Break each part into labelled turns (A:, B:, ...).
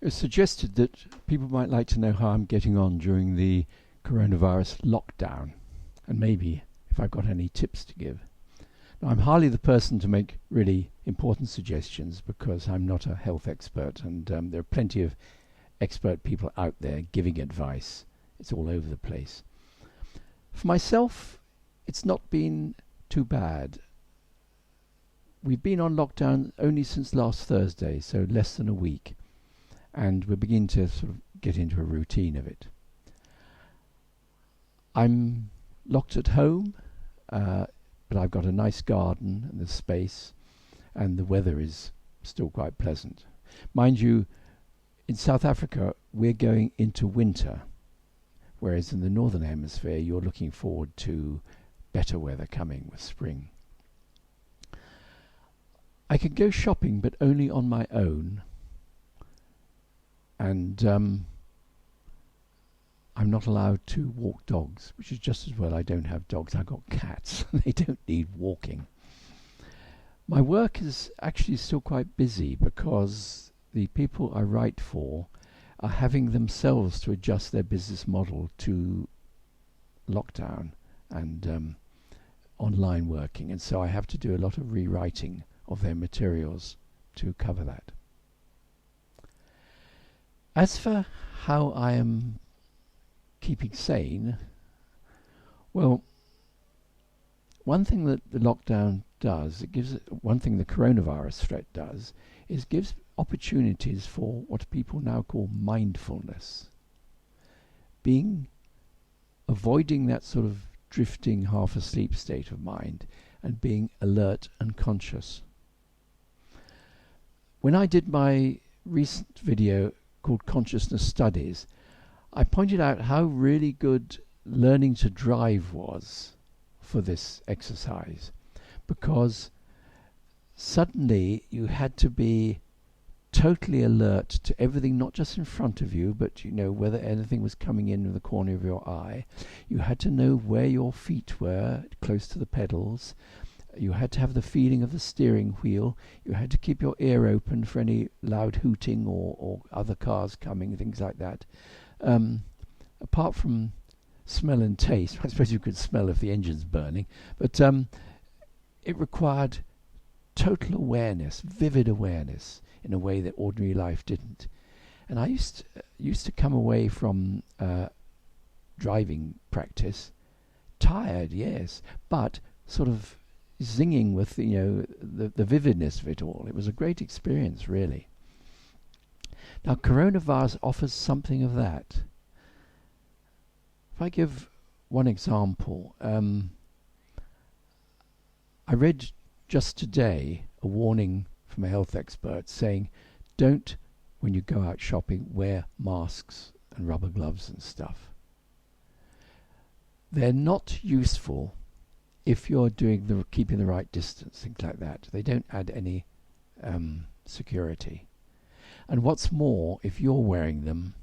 A: It's suggested that people might like to know how I'm getting on during the coronavirus lockdown, and maybe if I've got any tips to give. Now, I'm hardly the person to make really important suggestions because I'm not a health expert, and there are plenty of expert people out there giving advice. It's all over the place. For myself, it's not been too bad. We've been on lockdown only since last Thursday, so less than a week, and we're beginning to sort of get into a routine of it. I'm locked at home, but I've got a nice garden and there's space, and the weather is still quite pleasant. Mind you, in South Africa, we're going into winter, whereas in the Northern Hemisphere, you're looking forward to better weather coming with spring. I can go shopping, but only on my own. And I'm not allowed to walk dogs, which is just as well I don't have dogs. I've got cats. They don't need walking. My work is actually still quite busy because the people I write for are having themselves to adjust their business model to lockdown and online working. And so I have to do a lot of rewriting of their materials to cover that. As for how I am keeping sane, well, one thing that the lockdown does, one thing the coronavirus threat does, is gives opportunities for what people now call mindfulness. Avoiding that sort of drifting, half asleep state of mind and being alert and conscious. When I did my recent video called Consciousness Studies, I pointed out how really good learning to drive was for this exercise, because suddenly you had to be totally alert to everything, not just in front of you, but whether anything was coming in the corner of your eye. You had to know where your feet were, close to the pedals. You had to have the feeling of the steering wheel. You had to keep your ear open for any loud hooting or other cars coming, things like that. Apart from smell and taste, I suppose you could smell if the engine's burning, but it required total awareness, vivid awareness, in a way that ordinary life didn't. And I used to come away from driving practice tired, yes, but sort of zinging with the vividness of it all. It was a great experience, really. Now, coronavirus offers something of that. If I give one example, I read just today a warning from a health expert saying, don't, when you go out shopping, wear masks and rubber gloves and stuff. They're not useful if you're keeping the right distance, things like that. They don't add any security. And what's more, if you're wearing them,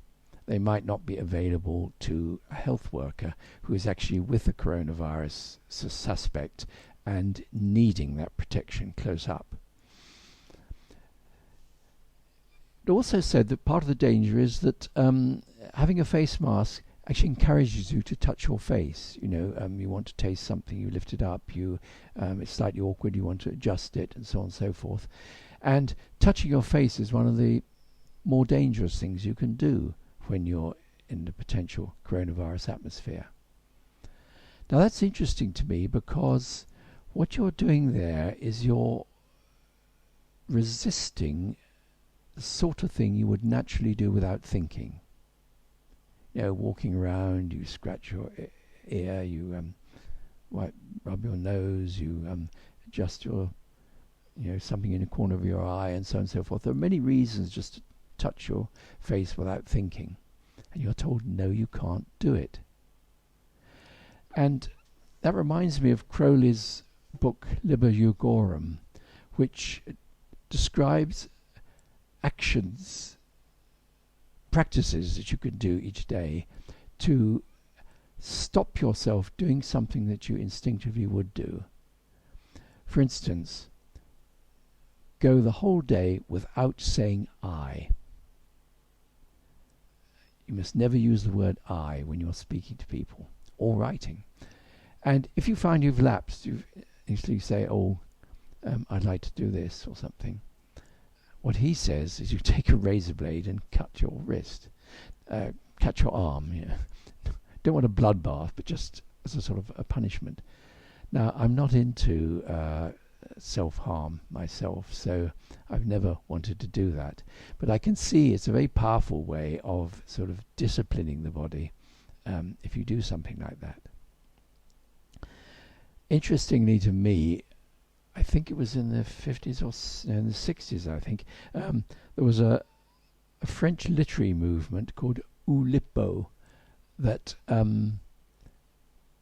A: they might not be available to a health worker who is actually with the coronavirus suspect and needing that protection close up. It also said that part of the danger is that having a face mask actually encourages you to touch your face. You want to taste something, you lift it up, it's slightly awkward, you want to adjust it, and so on and so forth. And touching your face is one of the more dangerous things you can do when you're in the potential coronavirus atmosphere. Now that's interesting to me, because what you're doing there is you're resisting the sort of thing you would naturally do without thinking. Walking around, you scratch your ear, you rub your nose, you adjust your, something in the corner of your eye, and so on and so forth. There are many reasons just to touch your face without thinking, and you're told no, you can't do it. And that reminds me of Crowley's book Liber Jugorum, which describes practices that you can do each day to stop yourself doing something that you instinctively would do. For instance, go the whole day without saying I. You must never use the word I when you're speaking to people or writing. And if you find you've lapsed, you instantly say, I'd like to do this or something. What he says is you take a razor blade and cut your wrist, cut your arm. Don't want a bloodbath, but just as a sort of a punishment. Now, I'm not into self-harm myself, so I've never wanted to do that. But I can see it's a very powerful way of sort of disciplining the body if you do something like that. Interestingly to me, I think it was in the 50s or in the 60s, I think, there was a French literary movement called Oulipo that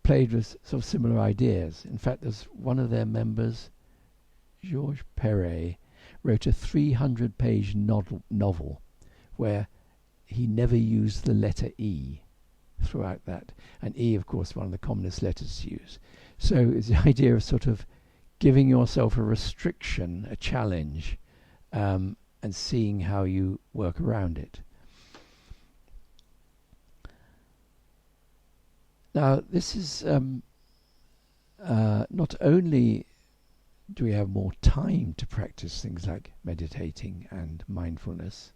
A: played with sort of similar ideas. In fact, there's one of their members, Georges Perret, wrote a 300-page novel where he never used the letter E throughout that. And E, of course, one of the commonest letters to use. So it's the idea of sort of giving yourself a restriction, a challenge, and seeing how you work around it. Now, this is not only do we have more time to practice things like meditating and mindfulness,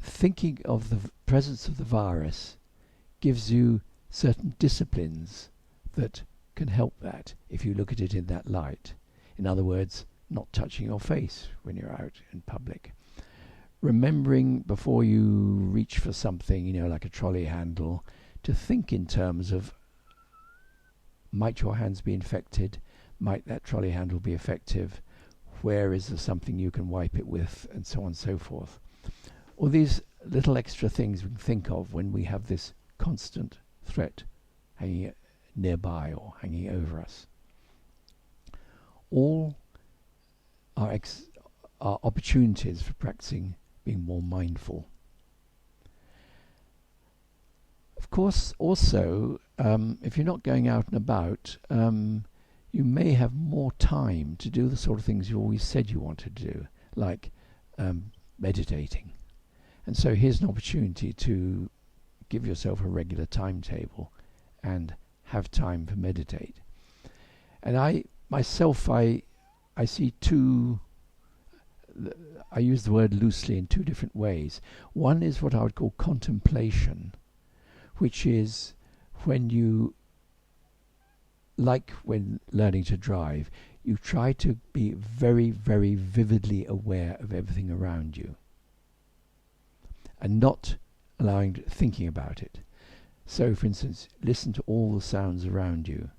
A: thinking of the presence of the virus gives you certain disciplines that can help that if you look at it in that light. In other words, not touching your face when you're out in public. Remembering before you reach for something, like a trolley handle, to think in terms of, might your hands be infected? Might that trolley handle be effective? Where is there something you can wipe it with? And so on and so forth. All these little extra things we can think of when we have this constant threat hanging nearby or hanging over us. All are opportunities for practicing being more mindful. Of course, also, if you're not going out and about, you may have more time to do the sort of things you always said you wanted to do, like meditating. And so here's an opportunity to give yourself a regular timetable and have time to meditate. And I see I use the word loosely in two different ways. One is what I would call contemplation, which is when you, like when learning to drive, you try to be very, very vividly aware of everything around you and not thinking about it. So, for instance, listen to all the sounds around you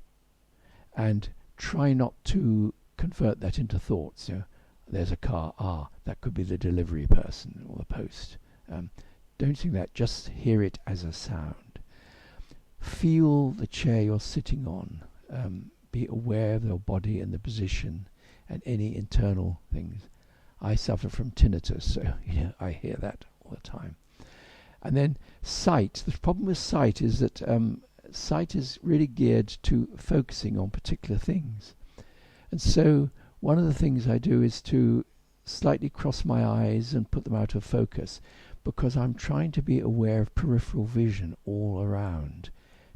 A: and try not to convert that into thoughts. There's a car, that could be the delivery person or the post. Don't think that, just hear it as a sound. Feel the chair you're sitting on. Be aware of your body and the position and any internal things. I suffer from tinnitus, so I hear that all the time. And then sight. The problem with sight is that sight is really geared to focusing on particular things. And so one of the things I do is to slightly cross my eyes and put them out of focus, because I'm trying to be aware of peripheral vision all around.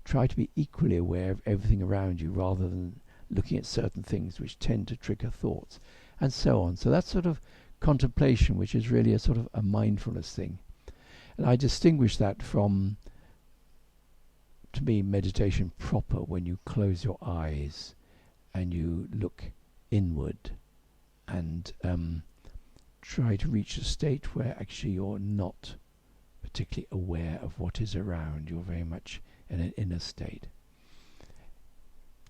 A: Try to be equally aware of everything around you rather than looking at certain things which tend to trigger thoughts, and so on. So that's sort of contemplation, which is really a sort of a mindfulness thing. And I distinguish that from, to me, meditation proper, when you close your eyes and you look inward and try to reach a state where actually you're not particularly aware of what is around. You're very much in an inner state.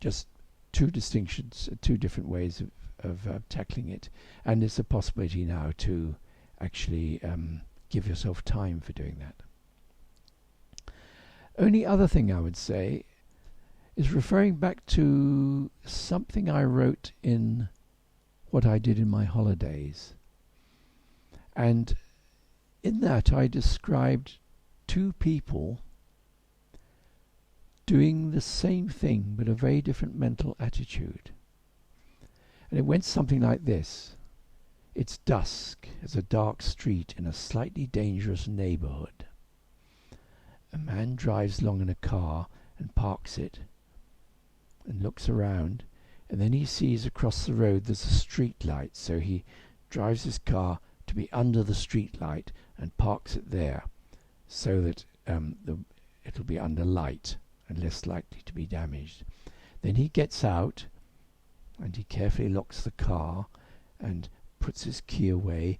A: Just two distinctions, two different ways of tackling it. And it's a possibility now to actually give yourself time for doing that. Only other thing I would say is referring back to something I wrote in what I did in my holidays. And in that I described two people doing the same thing but a very different mental attitude. And it went something like this. It's dusk. It's a dark street in a slightly dangerous neighborhood. A man drives along in a car and parks it and looks around, and then he sees across the road there's a street light, so he drives his car to be under the street light and parks it there so that it'll be under light and less likely to be damaged. Then he gets out and he carefully locks the car and puts his key away,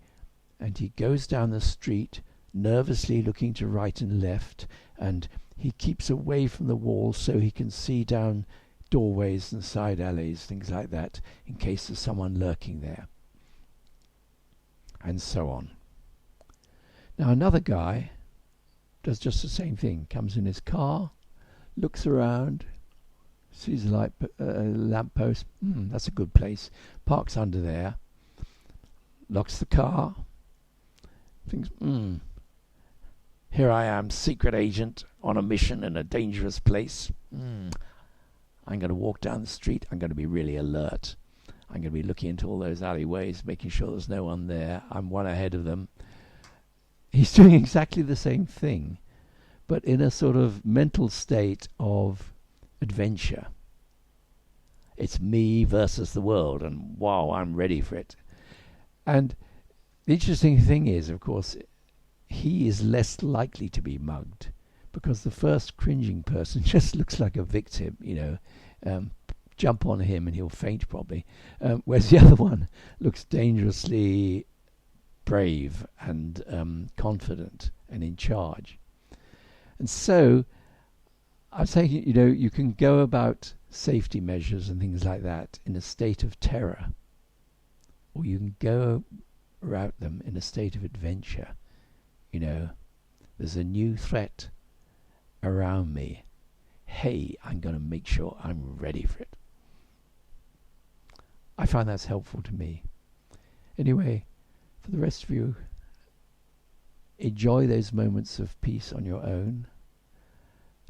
A: and he goes down the street nervously looking to right and left, and he keeps away from the wall so he can see down doorways and side alleys, things like that, in case there's someone lurking there, and so on. Now another guy does just the same thing, comes in his car, looks around, sees a lamp post, that's a good place, parks under there, locks the car, thinks, here I am, secret agent on a mission in a dangerous place. I'm going to walk down the street. I'm going to be really alert. I'm going to be looking into all those alleyways, making sure there's no one there. I'm one ahead of them. He's doing exactly the same thing, but in a sort of mental state of adventure. It's me versus the world, and wow, I'm ready for it. And the interesting thing is, of course, he is less likely to be mugged, because the first cringing person just looks like a victim, jump on him and he'll faint probably, whereas the other one looks dangerously brave and confident and in charge. And so I'm saying, you can go about safety measures and things like that in a state of terror, or you can go about them in a state of adventure. There's a new threat around me. Hey, I'm going to make sure I'm ready for it. I find that's helpful to me. Anyway, for the rest of you, enjoy those moments of peace on your own.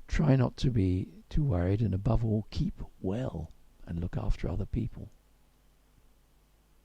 A: Try not to be too worried, and above all, keep well and look after other people.